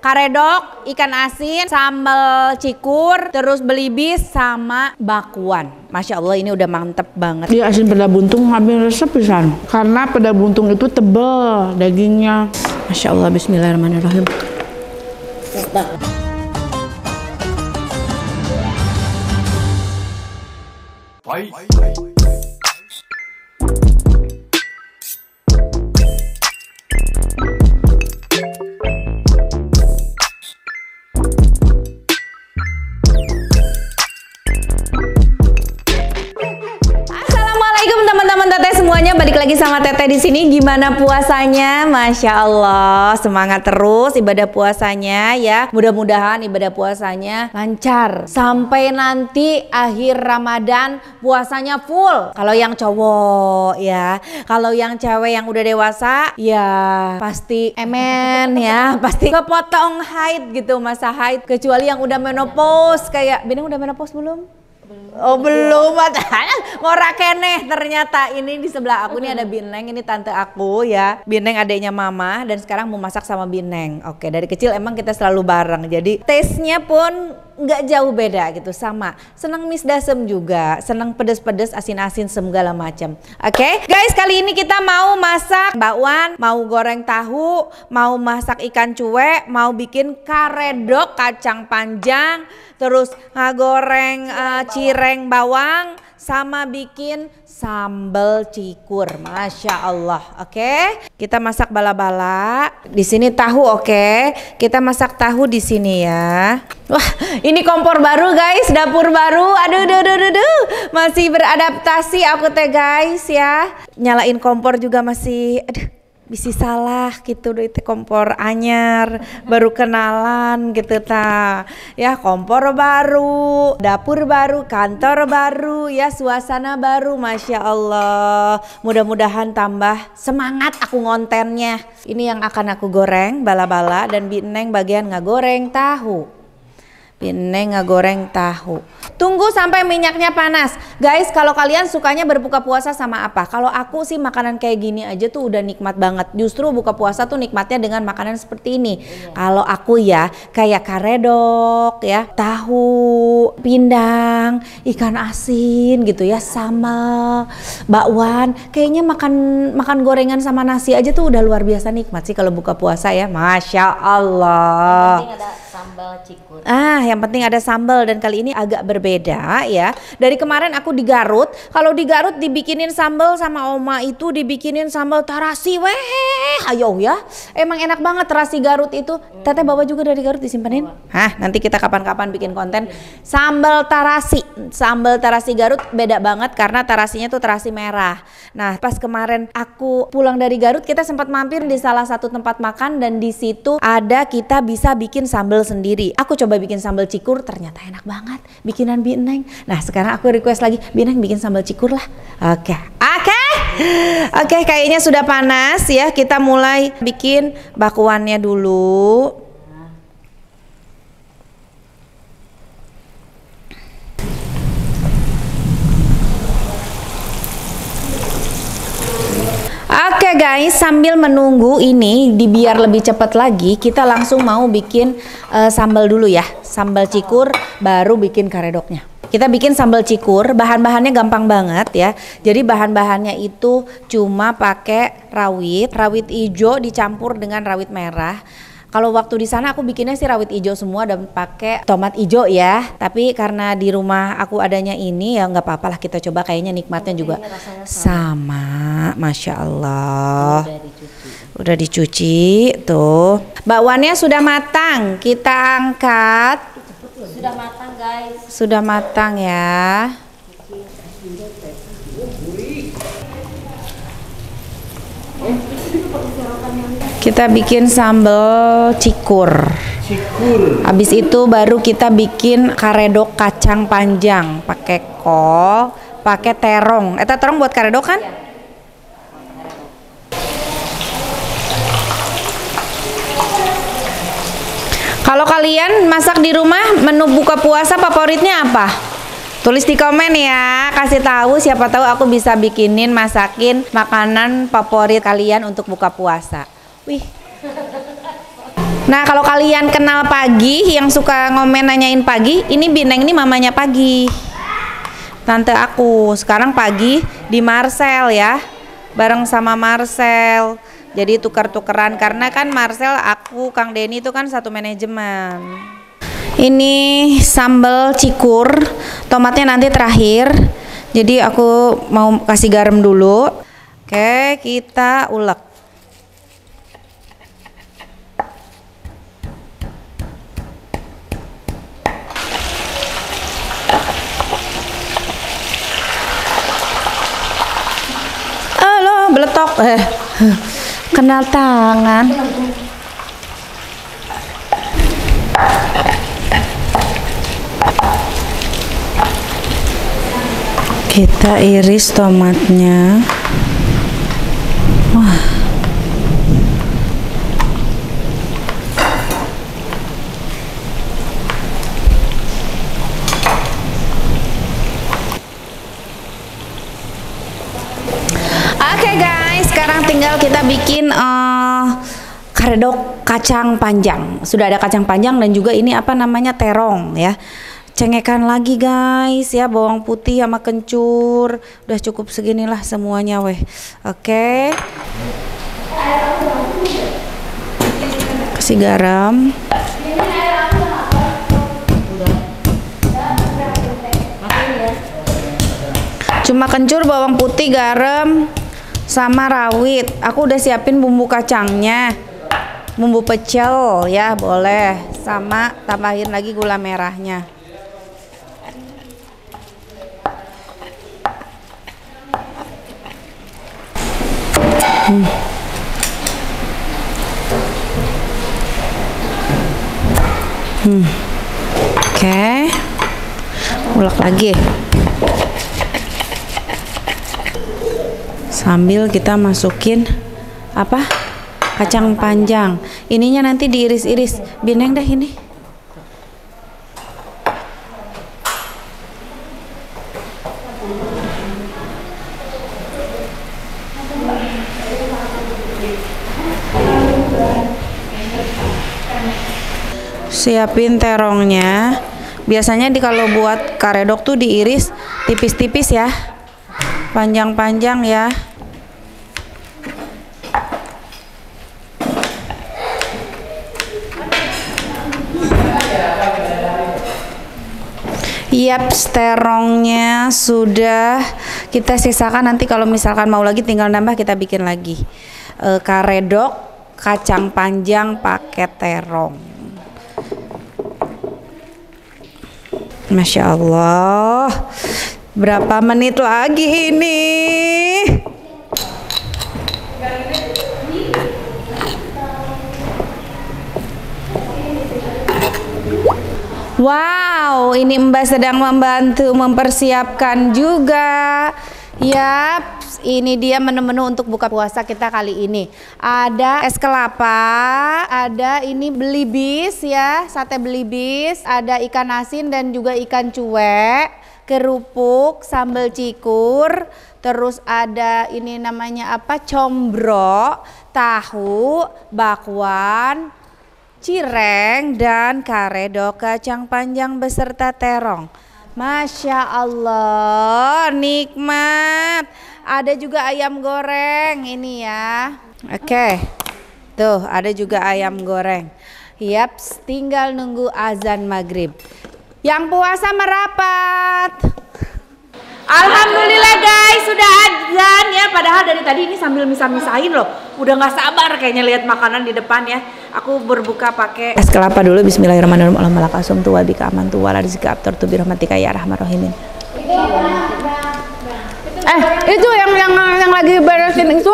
karedok, ikan asin, sambal cikur, terus belibis sama bakwan. Masya Allah ini udah mantep banget. Dia asin peda buntung ngambil resep pisan. Karena peda buntung itu tebel dagingnya. Masya Allah, bismillahirrahmanirrahim. Semuanya balik lagi sama Teteh di sini. Gimana puasanya? Masya Allah, semangat terus ibadah puasanya ya. Mudah-mudahan ibadah puasanya lancar sampai nanti akhir Ramadan puasanya full. Kalau yang cowok ya, kalau yang cewek yang udah dewasa ya pasti emen ya, pasti kepotong haid gitu, masa haid. Kecuali yang udah menopause kayak Bineng. Udah menopause belum? Oh belum, ngora keneh. Ternyata ini di sebelah aku nih ada Bineng, ini tante aku ya. Bineng adiknya mama dan sekarang mau masak sama Bineng. Oke, dari kecil emang kita selalu bareng, jadi taste-nya pun nggak jauh beda gitu, sama. Seneng misdasem juga, seneng pedes-pedes, asin-asin, segala macam. Oke, guys, kali ini kita mau masak bakwan, mau goreng tahu, mau masak ikan cuek, mau bikin karedok kacang panjang, terus ngagoreng cireng bawang, sama bikin sambal cikur. Masya Allah. Oke, kita masak bala-bala. Di sini tahu, oke. Kita masak tahu di sini ya. Wah, ini kompor baru guys, dapur baru. Aduh. Masih beradaptasi aku teh guys ya. Nyalain kompor juga masih bisa salah gitu deh, kompor anyar baru kenalan gitu ta ya. Kompor baru, dapur baru, kantor baru ya, suasana baru. Masya Allah, mudah-mudahan tambah semangat aku ngontennya. Ini yang akan aku goreng bala-bala dan Bineng bagian ngagoreng tahu. Bineng ngagoreng tahu. Tunggu sampai minyaknya panas. Guys, kalau kalian sukanya berbuka puasa sama apa? Kalau aku sih makanan kayak gini aja tuh udah nikmat banget. Justru buka puasa tuh nikmatnya dengan makanan seperti ini. Kalau aku ya kayak karedok ya, tahu, pindang, ikan asin gitu ya, sambal, bakwan. Kayaknya makan gorengan sama nasi aja tuh udah luar biasa nikmat sih kalau buka puasa ya. Masya Allah. Yang penting ada sambal cikur. Yang penting ada sambal, dan kali ini agak berbeda ya. Dari kemarin aku di Garut, kalau di Garut dibikinin sambal sama oma itu dibikinin sambal tarasi. Ayo ya. Emang enak banget terasi Garut itu. Teteh bawa juga dari Garut disimpenin. Nanti kita kapan-kapan bikin konten sambal tarasi. Sambal tarasi Garut beda banget karena tarasinya tuh terasi merah. Nah, pas kemarin aku pulang dari Garut, kita sempat mampir di salah satu tempat makan dan di situ ada kita bisa bikin sambal sendiri. Aku coba bikin sambal cikur, ternyata enak banget bikinan Bineng. Nah, sekarang aku request lagi, Bineng bikin sambal cikur lah. Oke, kayaknya sudah panas ya. Kita mulai bikin bakwannya dulu. Oke guys, sambil menunggu ini biar lebih cepat lagi, kita langsung mau bikin sambal dulu ya. Sambal cikur baru bikin karedoknya. Kita bikin sambal cikur, bahan-bahannya gampang banget ya. Jadi bahan-bahannya itu cuma pakai rawit hijau dicampur dengan rawit merah. Kalau waktu di sana aku bikinnya sih rawit hijau semua dan pakai tomat hijau ya. Tapi karena di rumah aku adanya ini ya nggak apa-apa lah, kita coba, kayaknya nikmatnya juga sama. Masya Allah. Udah dicuci tuh. Bakwannya sudah matang, kita angkat. Sudah matang guys. Sudah matang ya. Kita bikin sambal cikur. Habis itu baru kita bikin karedok kacang panjang, pakai kol, pakai terong. Terong buat karedok kan? Kalau kalian masak di rumah, menu buka puasa favoritnya apa? Tulis di komen ya, kasih tahu, siapa tahu aku bisa bikinin, masakin makanan favorit kalian untuk buka puasa. Wih, Nah, kalau kalian kenal Pagi, yang suka ngomen nanyain Pagi, ini Bineng ini mamanya Pagi. Tante aku. Sekarang Pagi di Marcel ya. Bareng sama Marcel. Jadi tuker-tukeran karena kan Marcel, aku, Kang Denny itu kan satu manajemen. Ini sambal cikur, tomatnya nanti terakhir. Jadi aku mau kasih garam dulu. Oke, kita ulek. Beletok, kenal tangan. Kita iris tomatnya. Wah. Oke guys, sekarang tinggal kita bikin karedok kacang panjang. Sudah ada kacang panjang dan juga ini apa namanya, terong ya. Cengekan lagi guys ya, bawang putih sama kencur. Udah cukup seginilah semuanya weh. Oke. Kasih garam. Cuma kencur, bawang putih, garam sama rawit. Aku udah siapin bumbu kacangnya, bumbu pecel ya boleh, sama tambahin lagi gula merahnya. Oke, ulek lagi. Sambil kita masukin apa, kacang panjang. Ininya nanti diiris-iris. Bineng dah ini. Siapin terongnya. Biasanya kalau buat karedok tuh diiris tipis-tipis ya, panjang-panjang ya. Yap, terongnya sudah kita sisakan, nanti kalau misalkan mau lagi tinggal nambah kita bikin lagi. Karedok kacang panjang pakai terong. Masya Allah. Berapa menit lagi ini? Wow, ini Mbak sedang membantu mempersiapkan juga. Yap, ini dia menu-menu untuk buka puasa kita kali ini. Ada es kelapa, ada ini belibis ya, sate belibis, ada ikan asin dan juga ikan cuek, kerupuk, sambal cikur, terus ada ini namanya apa, combro, tahu, bakwan, cireng, dan karedok kacang panjang beserta terong. Masya Allah, nikmat. Ada juga ayam goreng ini ya. Oke, tuh ada juga ayam goreng. Yap, tinggal nunggu azan maghrib. Yang puasa merapat. Alhamdulillah guys, sudah azan ya. Padahal dari tadi ini sambil misah-misahin loh. Udah nggak sabar kayaknya lihat makanan di depan ya. Aku berbuka pakai es kelapa dulu. Bismillahirrahmanirrahim. Alhamdulillah tu wa bika amantu wa la rizqa aftar tu bi rahmatika ya arhamar rahimin. Itu yang lagi beresin itu.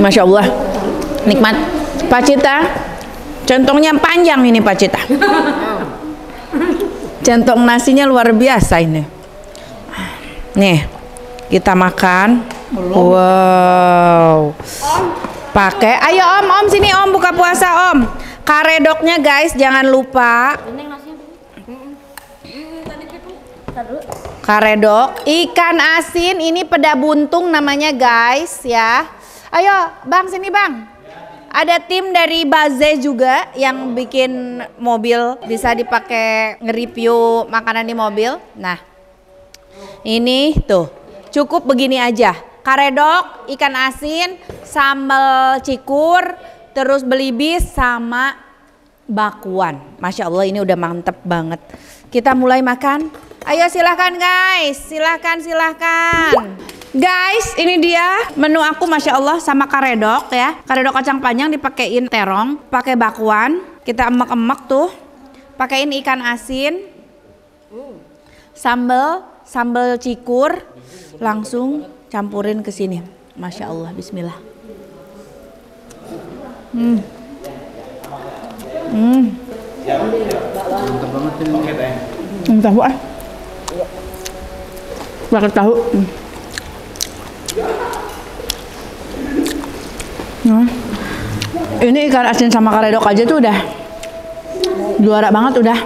Masya Allah, nikmat. Pak Cita, centongnya panjang ini Pak Cita. Centong nasinya luar biasa ini. Nih, kita makan. Wow. Pakai, ayo om sini om, buka puasa om. Karedoknya guys, jangan lupa. Karedok, ikan asin ini peda buntung namanya guys ya. Ayo bang, sini bang. Ada tim dari Baze juga yang bikin mobil, bisa dipakai nge-review makanan di mobil. Nah ini tuh cukup begini aja. Karedok, ikan asin, sambal cikur, terus belibis sama bakwan. Masya Allah ini udah mantep banget. Kita mulai makan. Ayo silahkan guys, silahkan. Guys, ini dia menu aku Masya Allah sama karedok ya. Karedok kacang panjang dipakein terong, pakai bakwan, kita emek-emek tuh. Pakein ikan asin, sambal cikur, langsung campurin ke sini. Masya Allah, bismillah. Tahu ah. Pakai tahu. Ini ikan asin sama karedok aja tuh udah juara banget udah.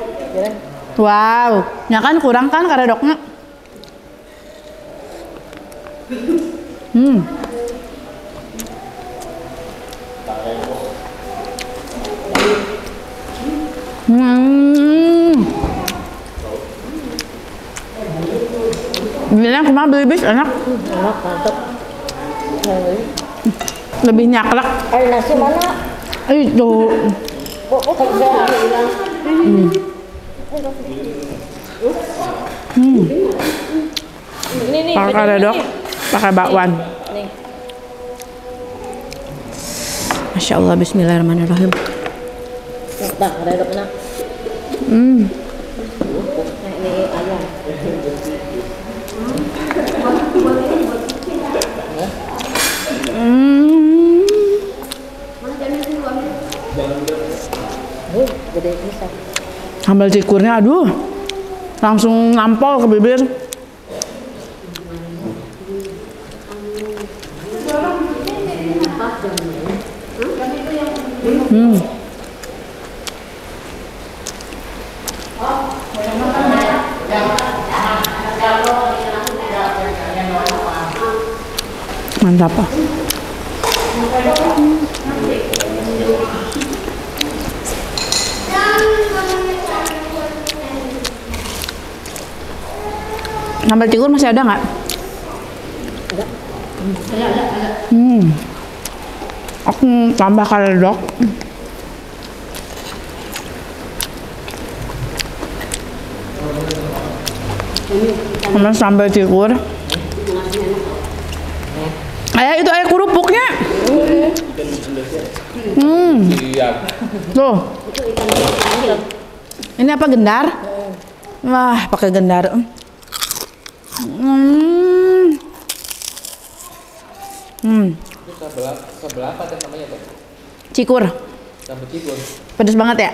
Wow, ya kan kurang kan karedoknya. Bilang kemana beli bis enak. Enak, mantap. Lebih nyaklak. Air nasi mana? Itu. Kok saya bilang. Ini Pakai karedok, pakai bakwan. Nih. Masya Allah, bismillahirrahmanirrahim. Nah, karedok enak. Nah, ini ayam. Gede bisa. Sambal cikurnya aduh. Langsung nampol ke bibir. Mantap. Sambal cikur masih ada nggak? Ada. Aku tambah karedok. Sama sambal cikur. Itu air kerupuknya. Tuh. Ini apa, gendar? Wah, pakai gendar. Sebelah apa teh namanya teh? Cikur. Sambal cikur. Pedes banget ya?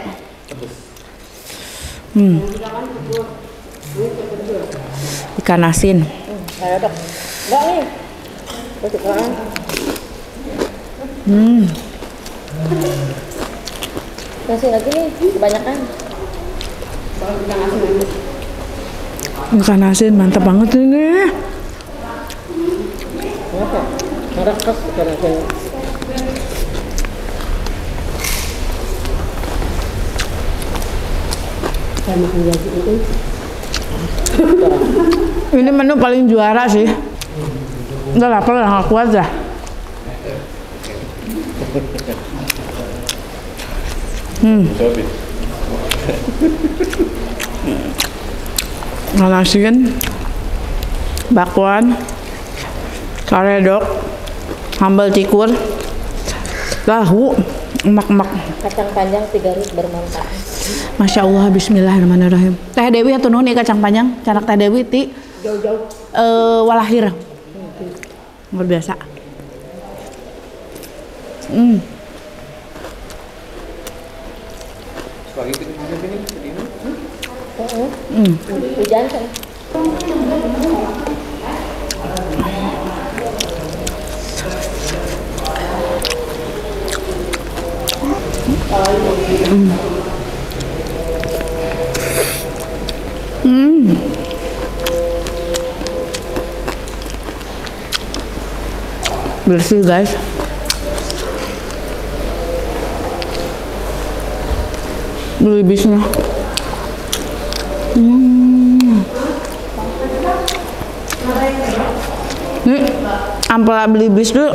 Pedes. Ikan asin. Karedok. Enggak nih. Kesukaan. Nasi lagi nih, kebanyakan. Ikan asin mantap banget ini. Kenapa? Ngerekas kira-kira. Saya makan gaji itu. Ini menu paling juara sih. Udah lapar, nggak kuat dah. Ikan asin, bakwan, karedok, sambal cikur, tahu, emak-emak. Kacang panjang 3 rit bermanfaat. Masya Allah, bismillahirrahmanirrahim. Teh Dewi atau nuhun kacang panjang, canak Teh Dewi ti Jauh-jauh. walahir. Luar biasa. Spaghetti ini. Hujan kan? Bersih guys. Belibisnya. Ini ampela belibis tuh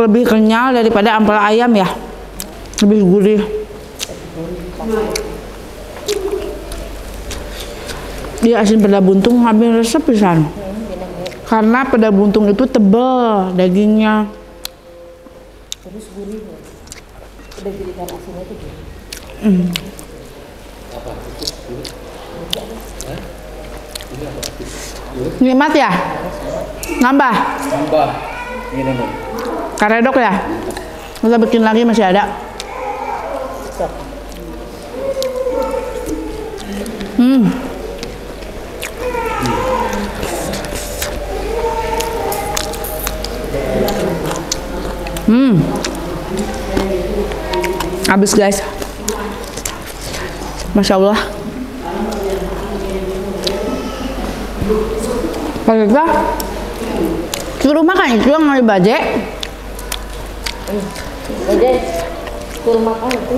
lebih kenyal daripada ampela ayam ya. Lebih gurih. Dia asin peda buntung ngambil resep pisan. Karena peda buntung itu tebel dagingnya. Terus gurih. Udah jadikan asinnya tuh gurih. Nikmat ya? Nambah? Nambah. Ini nih. Karedok ya? Kita bikin lagi masih ada. Habis guys. Masya Allah. Pakai kita suruh makan itu yang mau dibaje. Aja suruh makan itu.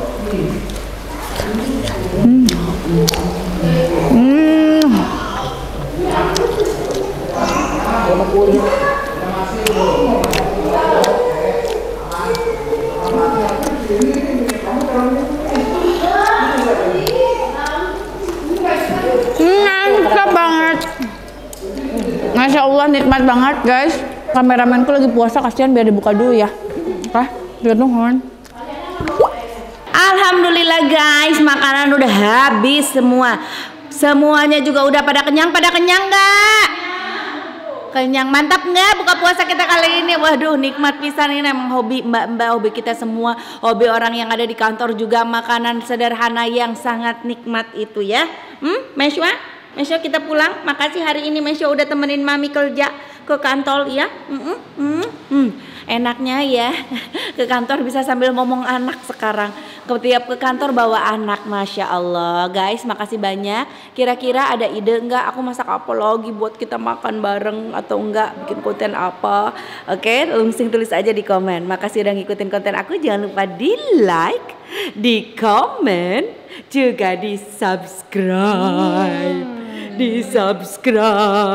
Sama kulit. Mantap banget. Masya Allah nikmat banget guys. Kameramenku lagi puasa, kasihan biar dibuka dulu ya. Lihat dong. Alhamdulillah guys, makanan udah habis semua. Semuanya juga udah pada kenyang nggak? Kenyang, mantap nggak buka puasa kita kali ini? Waduh, nikmat pisan ini emang hobi mbak-mbak, hobi kita semua, hobi orang yang ada di kantor juga, makanan sederhana yang sangat nikmat itu ya. Mesya kita pulang. Makasih hari ini Mesya udah temenin mami kerja ke kantor ya. Enaknya ya ke kantor bisa sambil ngomong anak sekarang. Tiap ke kantor bawa anak, Masya Allah. Guys, makasih banyak. Kira-kira ada ide enggak aku masak apa lagi buat kita makan bareng atau enggak, bikin konten apa? Oke, langsung tulis aja di komen. Makasih udah ngikutin konten aku. Jangan lupa di like, di komen, juga di subscribe. Di subscribe.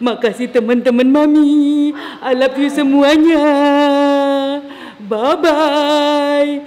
Makasih teman-teman mami. I love you semuanya. Bye bye.